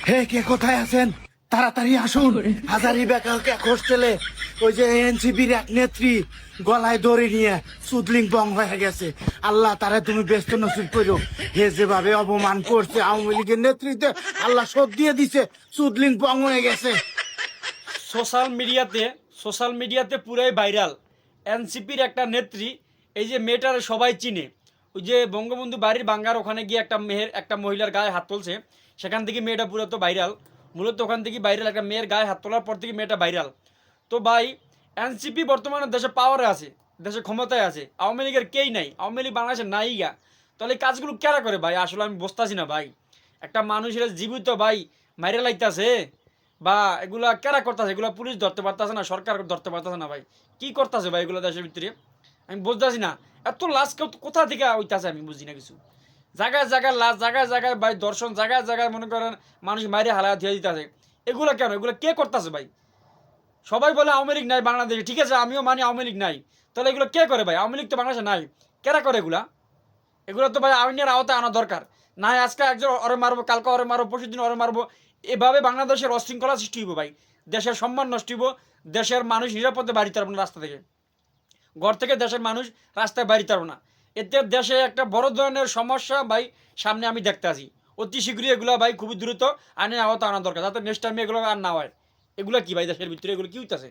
হে কে কোথায় আছেন? তাড়াতাড়ি আসুন। হাজারিবাগ হোস্টেলে ওই যে এনসিপির এক নেত্রী গলায় দড়ি নিয়ে সুদলিং বং হয়ে গেছে। আল্লাহ তারা তুমি ব্যস্ত নসিব করো। হে যেভাবে অপমান করছে আওয়ামী লীগের নেতৃত্বে, আল্লাহ শোধ দিয়ে দিছে, সুদলিং বং হয়ে গেছে। সোশ্যাল মিডিয়াতে পুরাই ভাইরাল এনসিপির একটা নেত্রী। এই যে মেয়েটার সবাই চিনে, ওই যে বঙ্গবন্ধু বাড়ির বাঙ্গার ওখানে গিয়ে একটা মহিলার গায়ে হাত তুলছে, সেখান থেকে মেয়েটা পুরো তো ভাইরাল। মূলত ওখান থেকে ভাইরাল, একটা মেয়ের গায়ে হাত তোলার পর থেকে মেয়েটা ভাইরাল। তো ভাই, এনসিপি বর্তমানে দেশে পাওয়ারে আছে, দেশে ক্ষমতায় আছে, আওয়ামী লীগের কেই নাই, আওয়ামী লীগ বাংলাদেশের নাই গা। তাহলে এই কাজগুলো কেরা করে ভাই? আসলে আমি বুঝতাছি না ভাই। একটা মানুষের জীবিত ভাই মাইরে লাইতাছে, বা এগুলা কেরা করতেছে? এগুলা পুলিশ ধরতে পারতেছে না, সরকার ধরতে পারতেছে না ভাই। কি করতেছে ভাই এগুলো দেশের ভিতরে? আমি বুঝতেছি না। এত লাশ কোথা থেকে হইতাছে আমি বুঝি না কিছু। জায়গায় জায়গায় লাশ, জায়গায় জায়গায় ভাই দর্শন, জায়গায় জায়গায় মনে করেন মানুষ মাইরে হালা ধুয়ে দিতেছে। এগুলো কেন? এগুলো কে করতেছে ভাই? সবাই বলে আওয়ামী লীগ নাই বাংলাদেশে, ঠিক আছে, আমিও মানি আওয়ামী লীগ নাই। তাহলে এগুলো কে করে ভাই? আওয়ামী লীগ তো বাংলাদেশে নাই, কেরা করে এগুলা? এগুলো তো ভাই আইনের আওতায় আনা দরকার। না হয় আজকে একজন ওরে মারবো, কালকে ওরে মারবো, পরশু দিন ওরে মারবো। এভাবে বাংলাদেশের অশৃঙ্খলা সৃষ্টি হইব ভাই, দেশের সম্মান নষ্ট হইব, দেশের মানুষ নিরাপদে বাড়িতে পারবো না, রাস্তা থেকে ঘর থেকে দেশের মানুষ রাস্তায় বাড়িতে পারবো না। এতে দেশে একটা বড় ধরনের সমস্যা ভাই সামনে আমি দেখতে আসি। অতি শীঘ্রই এগুলো ভাই খুবই দ্রুত আইনের আওতা আনা দরকার, যাতে নেক্সট টাইমে এগুলো আর না হয়। এগুলো কি ভাই দেশের ভিতরে এগুলো কি হইতেছে?